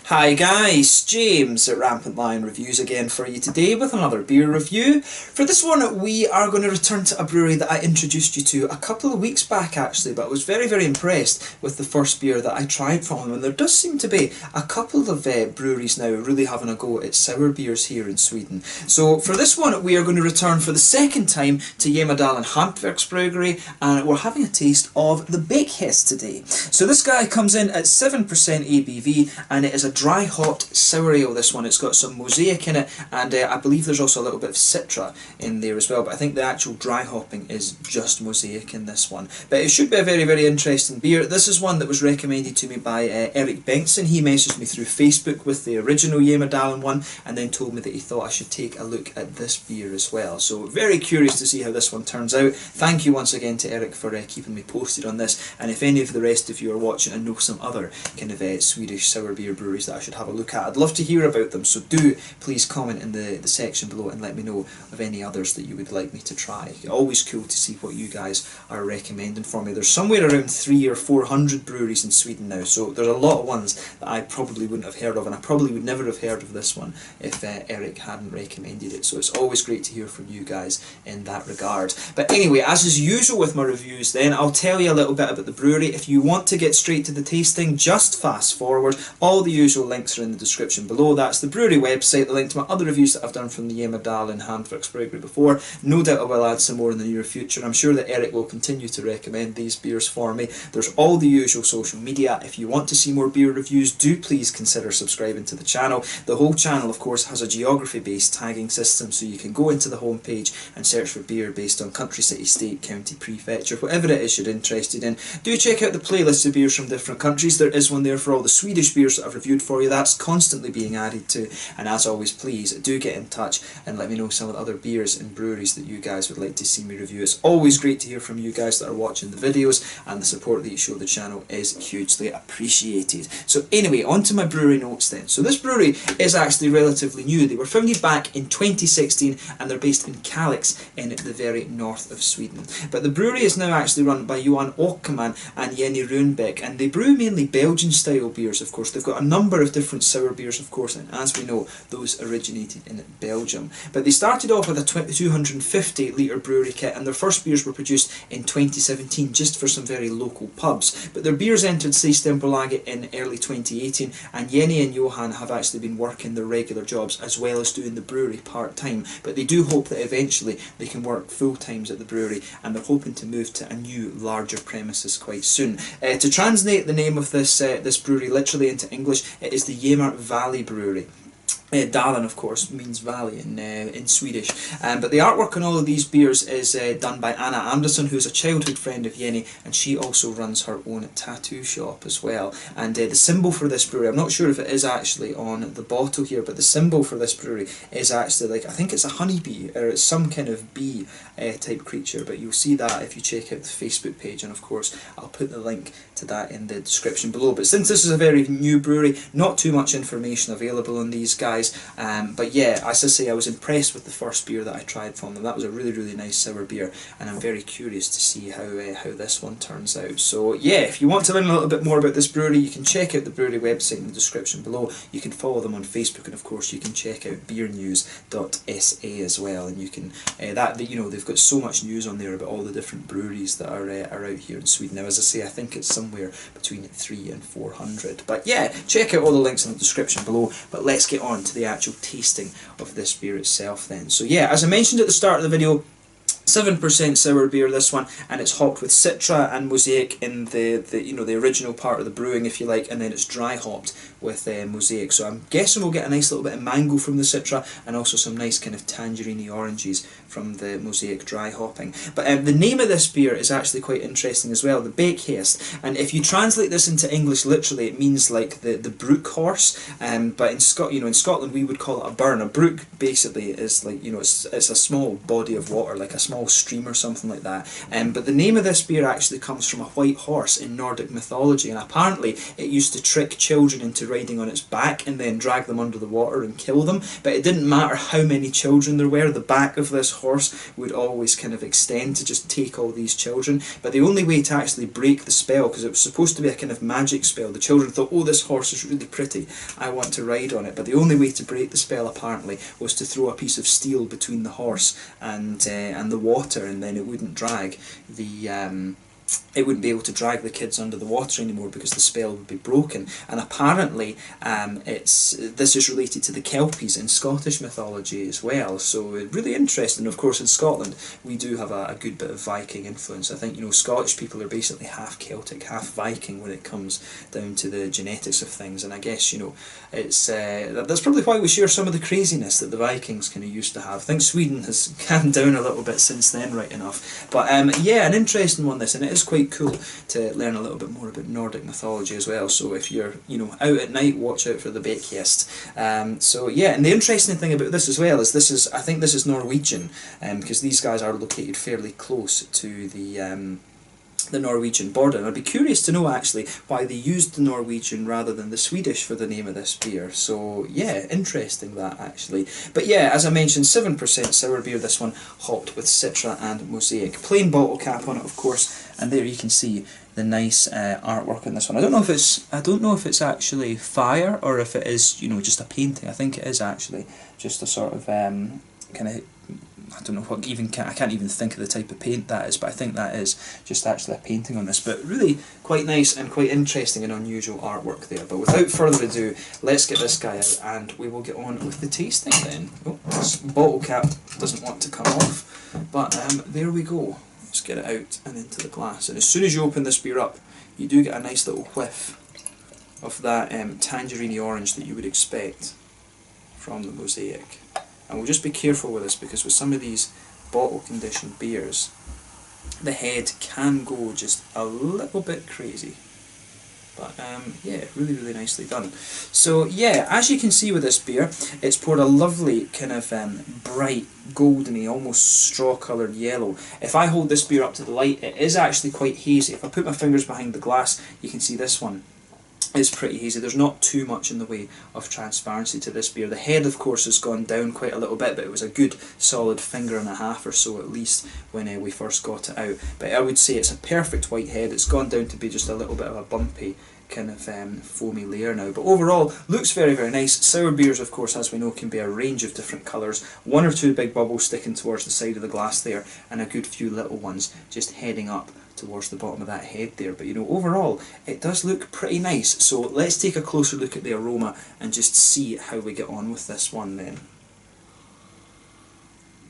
Hi guys, James at RampantLionReviews again for you today with another beer review. For this one we are going to return to a brewery that I introduced you to a couple of weeks back actually, but I was very impressed with the first beer that I tried from them, and there does seem to be a couple of breweries now really having a go at sour beers here in Sweden. So for this one we are going to return for the second time to Jämmerdalen Handverksbryggeri, and we're having a taste of the Bækhest today. So this guy comes in at 7% ABV and it is a dry hopped sour ale, this one. It's got some mosaic in it, and I believe there's also a little bit of citra in there as well, but I think the actual dry hopping is just mosaic in this one. But it should be a very interesting beer. This is one that was recommended to me by Eric Bengtsson. He messaged me through Facebook with the original Jämmerdalen one and then told me that he thought I should take a look at this beer as well. So very curious to see how this one turns out. Thank you once again to Eric for keeping me posted on this, and if any of the rest of you are watching and know some other kind of Swedish sour beer breweries that I should have a look at, I'd love to hear about them, so do please comment in the section below and let me know of any others that you would like me to try. Always cool to see what you guys are recommending for me. There's somewhere around 300 or 400 breweries in Sweden now, so there's a lot of ones that I probably wouldn't have heard of, and I probably would never have heard of this one if Eric hadn't recommended it, so it's always great to hear from you guys in that regard. But anyway, as is usual with my reviews then, I'll tell you a little bit about the brewery. If you want to get straight to the tasting, just fast forward. All the usual links are in the description below. That's the brewery website, the link to my other reviews that I've done from the Jämmerdalen Handverksbryggeri before. No doubt I will add some more in the near future. I'm sure that Eric will continue to recommend these beers for me. There's all the usual social media. If you want to see more beer reviews, do please consider subscribing to the channel. The whole channel, of course, has a geography-based tagging system, so you can go into the homepage and search for beer based on country, city, state, county, prefecture, whatever it is you're interested in. Do check out the playlist of beers from different countries. There is one there for all the Swedish beers that I've reviewed for you. That's constantly being added to, and as always, please do get in touch and let me know some of the other beers and breweries that you guys would like to see me review. It's always great to hear from you guys that are watching the videos, and the support that you show the channel is hugely appreciated. So anyway, on to my brewery notes then. So this brewery is actually relatively new. They were founded back in 2016 and they're based in Kalix in the very north of Sweden. But the brewery is now actually run by Johan Åkerman and Jenny Runbeck, and they brew mainly Belgian style beers, of course. They've got a number of different sour beers, of course, and as we know, those originated in Belgium. But they started off with a 250 litre brewery kit, and their first beers were produced in 2017 just for some very local pubs. But their beers entered Systembolaget in early 2018, and Jenny and Johan have actually been working their regular jobs as well as doing the brewery part-time. But they do hope that eventually they can work full-times at the brewery, and they're hoping to move to a new, larger premises quite soon. To translate the name of this brewery literally into English, it is the Jämmerdalen Valley Brewery. Dalen, of course, means valley in Swedish. But the artwork on all of these beers is done by Anna Andersson, who's a childhood friend of Jenny, and she also runs her own tattoo shop as well. And the symbol for this brewery, I'm not sure if it is actually on the bottle here, but the symbol for this brewery is actually, like, I think it's a honeybee, or it's some kind of bee type creature, but you'll see that if you check out the Facebook page, and of course I'll put the link to that in the description below. But since this is a very new brewery, not too much information available on these guys. But yeah, as I say, I was impressed with the first beer that I tried from them. That was a really nice sour beer, and I'm very curious to see how this one turns out. So yeah, if you want to learn a little bit more about this brewery, you can check out the brewery website in the description below. You can follow them on Facebook, and of course you can check out beernews.sa as well, and you can you know, they've got so much news on there about all the different breweries that are out here in Sweden. Now, as I say, I think it's somewhere between 300 and 400. But yeah, check out all the links in the description below. But let's get on to the actual tasting of this beer itself then. So yeah, as I mentioned at the start of the video, 7% sour beer, this one, and it's hopped with citra and mosaic in the original part of the brewing, if you like, and then it's dry hopped with mosaic. So I'm guessing we'll get a nice little bit of mango from the citra, and also some nice kind of tangerine oranges from the mosaic dry hopping. But the name of this beer is actually quite interesting as well, the Bækhest, and if you translate this into English literally, it means like the brook horse. But in Scotland we would call it a burn. A brook basically is like, you know, it's a small body of water, like a small small stream or something like that. But the name of this beer actually comes from a white horse in Nordic mythology, and apparently it used to trick children into riding on its back and then drag them under the water and kill them. But it didn't matter how many children there were, the back of this horse would always kind of extend to just take all these children. But the only way to actually break the spell, because it was supposed to be a kind of magic spell, the children thought, oh, this horse is really pretty, I want to ride on it. But the only way to break the spell apparently was to throw a piece of steel between the horse and the water, and then it wouldn't drag the it wouldn't be able to drag the kids under the water anymore because the spell would be broken. And apparently this is related to the Kelpies in Scottish mythology as well, so really interesting. Of course in Scotland we do have a good bit of Viking influence. I think, you know, Scottish people are basically half Celtic, half Viking when it comes down to the genetics of things, and I guess, you know, it's that's probably why we share some of the craziness that the Vikings kind of used to have. I think Sweden has calmed down a little bit since then, right enough. But yeah, an interesting one this, and it is quite cool to learn a little bit more about Nordic mythology as well. So if you're, you know, out at night, watch out for the Bækhest. So yeah, and the interesting thing about this as well is I think this is Norwegian, because these guys are located fairly close to the Norwegian border, and I'd be curious to know actually why they used the Norwegian rather than the Swedish for the name of this beer. So yeah, interesting that actually. But yeah, as I mentioned, 7% sour beer, this one, hopped with Citra and Mosaic. Plain bottle cap on it, of course, and there you can see the nice artwork on this one. I don't know if it's actually fire or if it is, you know, just a painting. I think it is actually just a sort of kind of, I don't know what I can't even think of the type of paint that is, but I think that is just actually a painting on this. But really quite nice and quite interesting and unusual artwork there. But without further ado, let's get this guy out and we will get on with the tasting then. Oh, this bottle cap doesn't want to come off, but there we go. Let's get it out and into the glass. And as soon as you open this beer up, you do get a nice little whiff of that tangerine orange that you would expect from the Mosaic. And we'll just be careful with this, because with some of these bottle conditioned beers, the head can go just a little bit crazy. But yeah, really, really nicely done. So yeah, as you can see with this beer, it's poured a lovely kind of bright, goldeny, almost straw-coloured yellow. If I hold this beer up to the light, it is actually quite hazy. If I put my fingers behind the glass, you can see this one. It's pretty hazy. There's not too much in the way of transparency to this beer. The head, of course, has gone down quite a little bit, but it was a good solid finger and a half or so at least when we first got it out. But I would say it's a perfect white head. It's gone down to be just a little bit of a bumpy kind of foamy layer now. But overall, looks very, very nice. Sour beers, of course, as we know, can be a range of different colours. One or two big bubbles sticking towards the side of the glass there, and a good few little ones just heading up towards the bottom of that head there. But you know, overall it does look pretty nice. So let's take a closer look at the aroma and just see how we get on with this one then.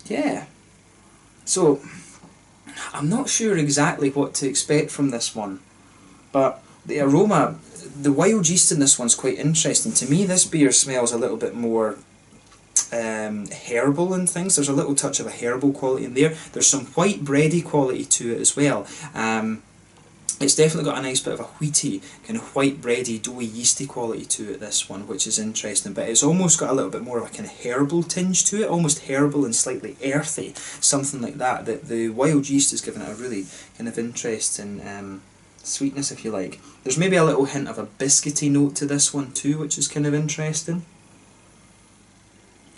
Yeah, so I'm not sure exactly what to expect from this one, but the aroma, the wild yeast in this one's quite interesting. To me, this beer smells a little bit more herbal and things. There's a little touch of a herbal quality in there. There's some white bready quality to it as well. It's definitely got a nice bit of a wheaty, kind of white bready, doughy, yeasty quality to it, this one, which is interesting. But it's almost got a little bit more of a kind of herbal tinge to it, almost herbal and slightly earthy, something like that. The wild yeast has given it a really kind of interesting sweetness, if you like. There's maybe a little hint of a biscuity note to this one too, which is kind of interesting.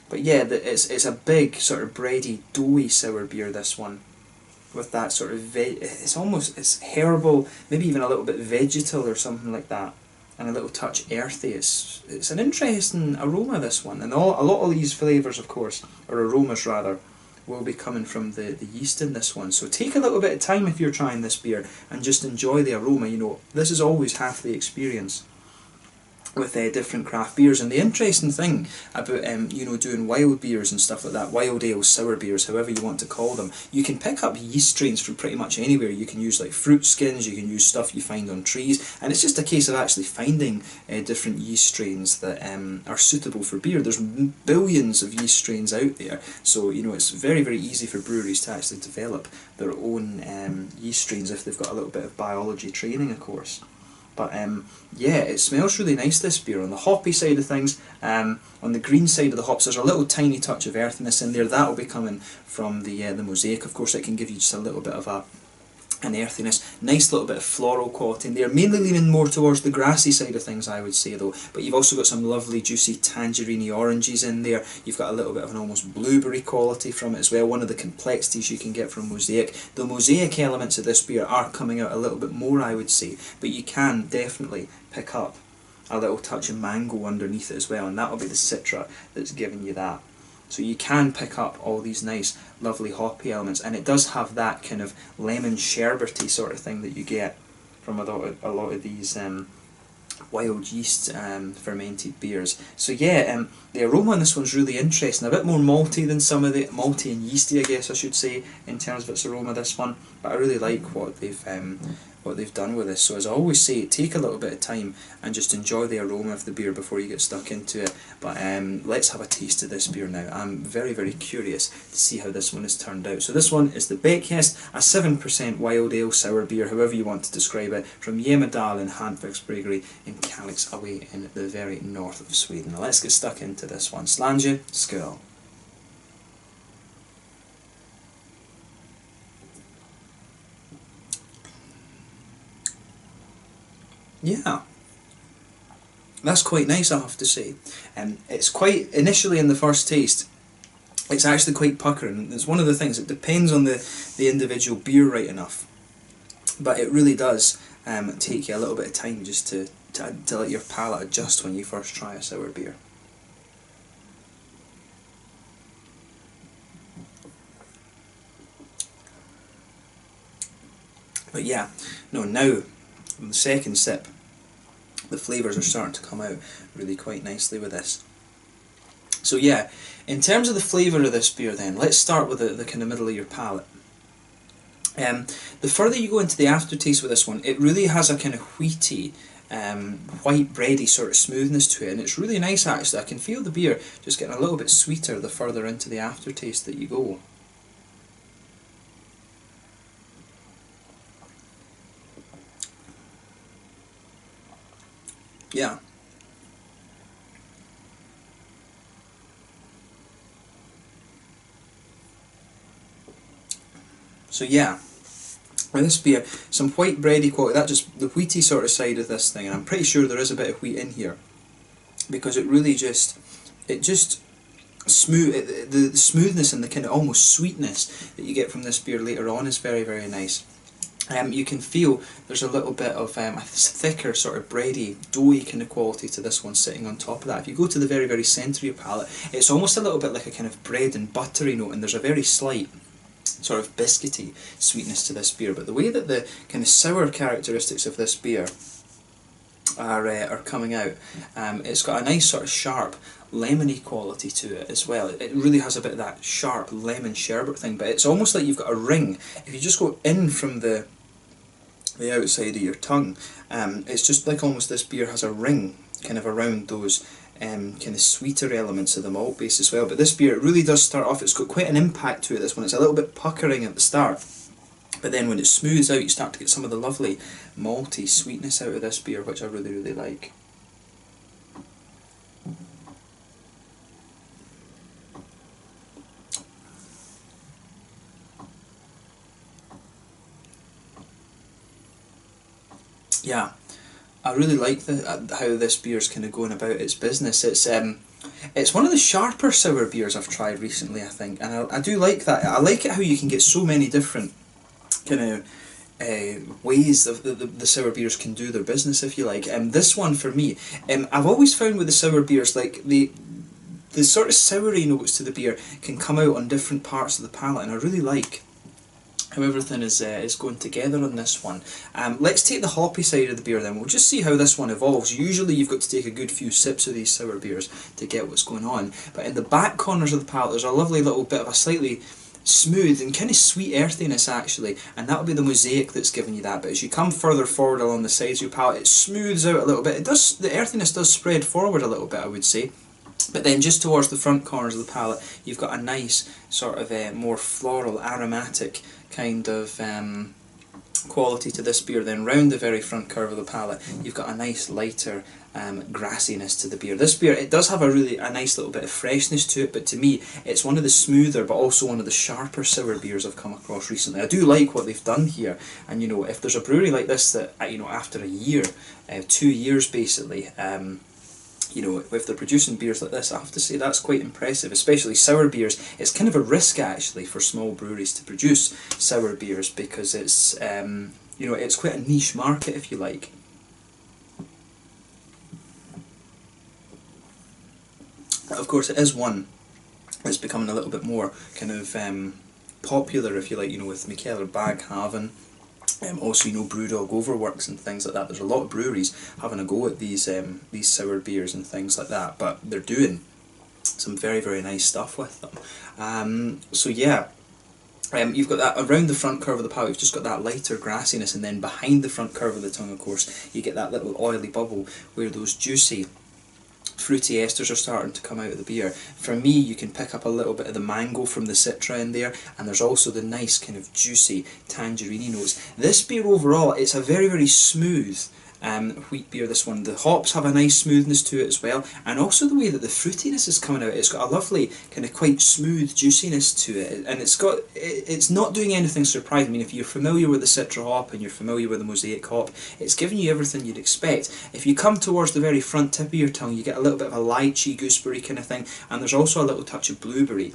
But yeah, it's a big sort of bready, doughy sour beer, this one, with that sort of it's herbal, maybe even a little bit vegetal or something like that, and a little touch earthy. It's an interesting aroma, this one, and a lot of these flavours, of course, or aromas rather, will be coming from the yeast in this one. So take a little bit of time if you're trying this beer and just enjoy the aroma. You know, this is always half the experience with different craft beers. And the interesting thing about you know, doing wild beers and stuff like that, wild ales, sour beers, however you want to call them, you can pick up yeast strains from pretty much anywhere. You can use like fruit skins, you can use stuff you find on trees, and it's just a case of actually finding different yeast strains that are suitable for beer. There's billions of yeast strains out there, so you know, it's very, very easy for breweries to actually develop their own yeast strains if they've got a little bit of biology training, of course. But yeah, it smells really nice, this beer. On the hoppy side of things, on the green side of the hops, there's a little tiny touch of earthiness in there. That'll be coming from the mosaic. Of course, it can give you just a little bit of an earthiness. Nice little bit of floral quality in there. Mainly leaning more towards the grassy side of things, I would say, though. But you've also got some lovely juicy tangerine oranges in there. You've got a little bit of an almost blueberry quality from it as well. One of the complexities you can get from mosaic. The mosaic elements of this beer are coming out a little bit more, I would say. But you can definitely pick up a little touch of mango underneath it as well. And that'll be the citra that's giving you that. So you can pick up all these nice, lovely hoppy elements, and it does have that kind of lemon sherbety sort of thing that you get from a lot of these wild yeast fermented beers. So yeah, the aroma on this one's really interesting. A bit more malty than some of the malty and yeasty, I guess I should say, in terms of its aroma. This one, but I really like what they've done with this. So as I always say, take a little bit of time and just enjoy the aroma of the beer before you get stuck into it. But let's have a taste of this beer now. I'm very, very curious to see how this one has turned out. So this one is the Bækhest, a 7% wild ale sour beer, however you want to describe it, from Jämmerdalen Handverksbryggeri in Kalix, away in the very north of Sweden. Now let's get stuck into this one. Slange, skål. Yeah, that's quite nice, I have to say. It's quite, initially in the first taste, it's actually quite puckering. It's one of the things, it depends on the individual beer right enough, but it really does take you a little bit of time just to let your palate adjust when you first try a sour beer. But yeah, no, now, on the second sip, the flavours are starting to come out really quite nicely with this. So yeah, in terms of the flavour of this beer then, let's start with the kind of middle of your palate. The further you go into the aftertaste with this one, it really has a kind of wheaty, white bready sort of smoothness to it, and it's really nice actually. I can feel the beer just getting a little bit sweeter the further into the aftertaste that you go. Yeah. So yeah, with this beer, some white bready quality, that just the wheaty sort of side of this thing, and I'm pretty sure there is a bit of wheat in here, because it really just, smooth, the smoothness and the kind of almost sweetness that you get from this beer later on is very, very nice. You can feel there's a little bit of a thicker sort of bready, doughy kind of quality to this one sitting on top of that. If you go to the very, very centre of your palate, it's almost a little bit like a kind of bread and buttery note, and there's a very slight sort of biscuity sweetness to this beer. But the way that the kind of sour characteristics of this beer are coming out, it's got a nice sort of sharp lemony quality to it as well. It really has a bit of that sharp lemon sherbet thing, but it's almost like you've got a ring. If you just go in from the outside of your tongue, it's just like almost this beer has a ring kind of around those kind of sweeter elements of the malt base as well. But this beer, it really does start off, it's got quite an impact to it, this one. It's a little bit puckering at the start, but then when it smooths out, you start to get some of the lovely malty sweetness out of this beer, which I really, really like. Yeah, I really like how this beer's kind of going about its business. It's one of the sharper sour beers I've tried recently, I think, and I do like that. I like it how you can get so many different kind of ways of the sour beers can do their business, if you like. This one for me, I've always found with the sour beers, like the sort of soury notes to the beer can come out on different parts of the palate, and I really like how everything is going together on this one. Let's take the hoppy side of the beer then. We'll just see how this one evolves. Usually you've got to take a good few sips of these sour beers to get what's going on. But in the back corners of the palate there's a lovely little bit of a slightly smooth and kind of sweet earthiness actually, and that'll be the mosaic that's giving you that. But as you come further forward along the sides of your palate, it smooths out a little bit. The earthiness does spread forward a little bit, I would say. But then just towards the front corners of the palate, you've got a nice sort of more floral, aromatic kind of quality to this beer, then round the very front curve of the palate you've got a nice lighter grassiness to the beer. This beer, it does have a nice little bit of freshness to it, but to me it's one of the smoother but also one of the sharper sour beers I've come across recently. I do like what they've done here, and you know, if there's a brewery like this that, you know, after a year, 2 years basically, you know, if they're producing beers like this, I have to say that's quite impressive, especially sour beers. It's kind of a risk actually for small breweries to produce sour beers, because it's, you know, it's quite a niche market, if you like. But of course it is one that's becoming a little bit more kind of popular, if you like, you know, with Mikkeller Baghaven. Also, you know, Brewdog Overworks and things like that. There's a lot of breweries having a go at these sour beers and things like that, but they're doing some very, very nice stuff with them. So yeah, you've got that around the front curve of the palate, you've just got that lighter grassiness, and then behind the front curve of the tongue, of course, you get that little oily bubble where those juicy fruity esters are starting to come out of the beer. For me, you can pick up a little bit of the mango from the citra in there, and there's also the nice kind of juicy tangerine notes. This beer overall, it's a very, very smooth wheat beer, this one. The hops have a nice smoothness to it as well, and also the way that the fruitiness is coming out. It's got a lovely kind of quite smooth juiciness to it, and it's not doing anything surprising. I mean, if you're familiar with the citra hop and you're familiar with the mosaic hop, it's giving you everything you'd expect. If you come towards the very front tip of your tongue, you get a little bit of a lychee gooseberry kind of thing, and there's also a little touch of blueberry.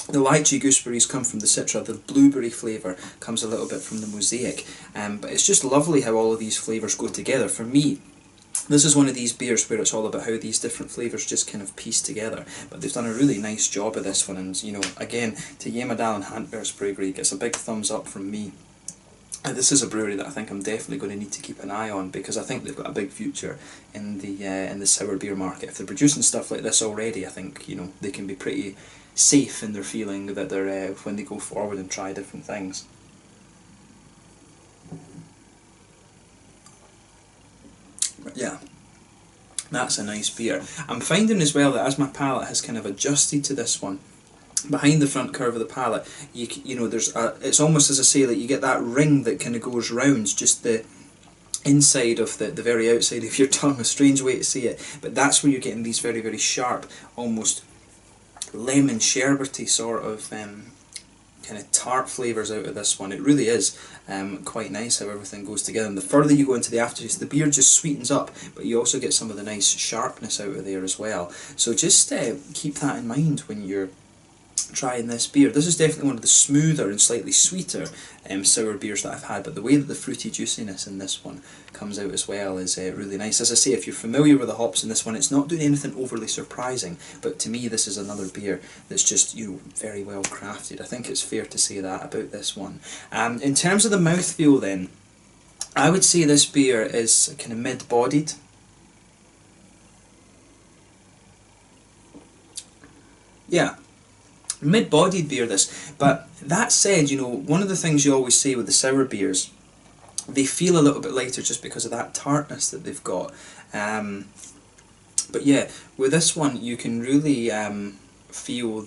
The lychee gooseberries come from the citra, the blueberry flavour comes a little bit from the mosaic, but it's just lovely how all of these flavours go together. For me, this is one of these beers where it's all about how these different flavours just kind of piece together, but they've done a really nice job of this one, and you know, again, to Jämmerdalen Handverksbryggeri, gets a big thumbs up from me. This is a brewery that I think I'm definitely going to need to keep an eye on, because I think they've got a big future in the sour beer market. If they're producing stuff like this already, I think, you know, they can be pretty safe in their feeling that they're when they go forward and try different things. But yeah, that's a nice beer. I'm finding as well that as my palate has kind of adjusted to this one, behind the front curve of the palate, you know, there's it's almost, as I say, that you get that ring that kind of goes round just the inside of the very outside of your tongue. A strange way to see it, but that's where you're getting these very, very sharp, almost lemon sherbety sort of kind of tart flavours out of this one. It really is quite nice how everything goes together, and the further you go into the aftertaste, the beer just sweetens up, but you also get some of the nice sharpness out of there as well. So just keep that in mind when you're trying this beer. This is definitely one of the smoother and slightly sweeter sour beers that I've had, but the way that the fruity juiciness in this one comes out as well is really nice. As I say, if you're familiar with the hops in this one, it's not doing anything overly surprising, but to me this is another beer that's just, you know, very well crafted. I think it's fair to say that about this one. In terms of the mouthfeel then, I would say this beer is kind of mid-bodied. Yeah, mid-bodied beer this, but that said, you know, one of the things you always say with the sour beers, they feel a little bit lighter just because of that tartness that they've got, but yeah, with this one you can really feel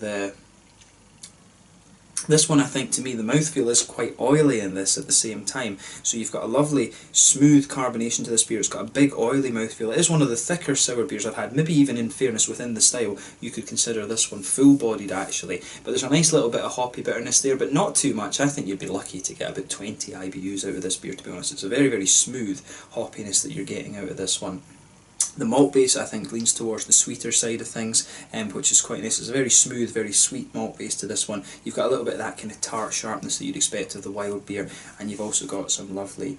this one, I think, to me, the mouthfeel is quite oily in this at the same time. So you've got a lovely smooth carbonation to this beer. It's got a big oily mouthfeel. It is one of the thicker sour beers I've had. Maybe even in fairness within the style, you could consider this one full-bodied actually. But there's a nice little bit of hoppy bitterness there, but not too much. I think you'd be lucky to get about 20 IBUs out of this beer, to be honest. It's a very, very smooth hoppiness that you're getting out of this one. The malt base, I think, leans towards the sweeter side of things, which is quite nice. It's a very smooth, very sweet malt base to this one. You've got a little bit of that kind of tart sharpness that you'd expect of the wild beer, and you've also got some lovely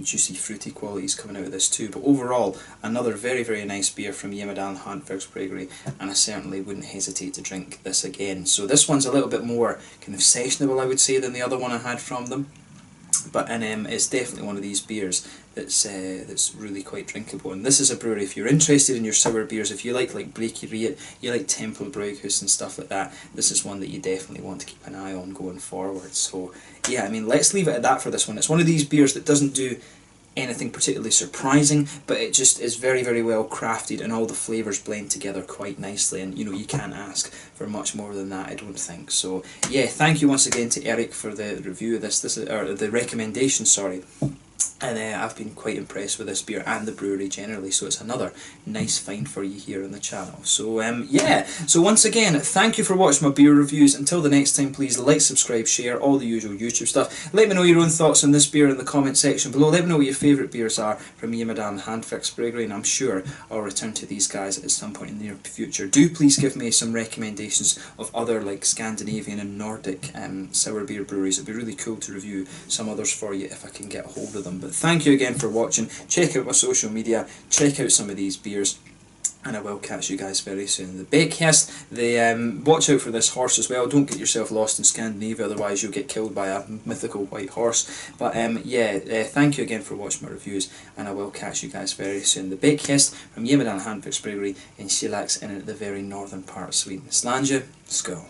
juicy, fruity qualities coming out of this too. But overall, another very, very nice beer from Jämmerdalen Handverksbryggeri, and I certainly wouldn't hesitate to drink this again. So this one's a little bit more kind of sessionable, I would say, than the other one I had from them. But it's definitely one of these beers that's really quite drinkable. And this is a brewery, if you're interested in your sour beers, if you like Bækhest, you like Temple Bækhest and stuff like that, this is one that you definitely want to keep an eye on going forward. So yeah, I mean, let's leave it at that for this one. It's one of these beers that doesn't do anything particularly surprising, but it just is very, very well crafted, and all the flavours blend together quite nicely, and you know, you can't ask for much more than that, I don't think. So yeah, thank you once again to Eric for the review of this. This is, or the recommendation, sorry. And I've been quite impressed with this beer and the brewery generally, so it's another nice find for you here on the channel. So yeah, so once again, thank you for watching my beer reviews. Until the next time, please like, subscribe, share, all the usual YouTube stuff. Let me know your own thoughts on this beer in the comment section below. Let me know what your favourite beers are from Jämmerdalen Handverksbryggeri, and I'm sure I'll return to these guys at some point in the near future. Do please give me some recommendations of other like Scandinavian and Nordic sour beer breweries. It'd be really cool to review some others for you if I can get a hold of them. But thank you again for watching. Check out my social media, check out some of these beers, and I will catch you guys very soon. The Bækhest, watch out for this horse as well. Don't get yourself lost in Scandinavia, otherwise you'll get killed by a mythical white horse. But yeah, thank you again for watching my reviews, and I will catch you guys very soon. The Bækhest from Jämmerdalen Handverksbryggeri in Kalix, in the very northern part of Sweden. Slange, skål.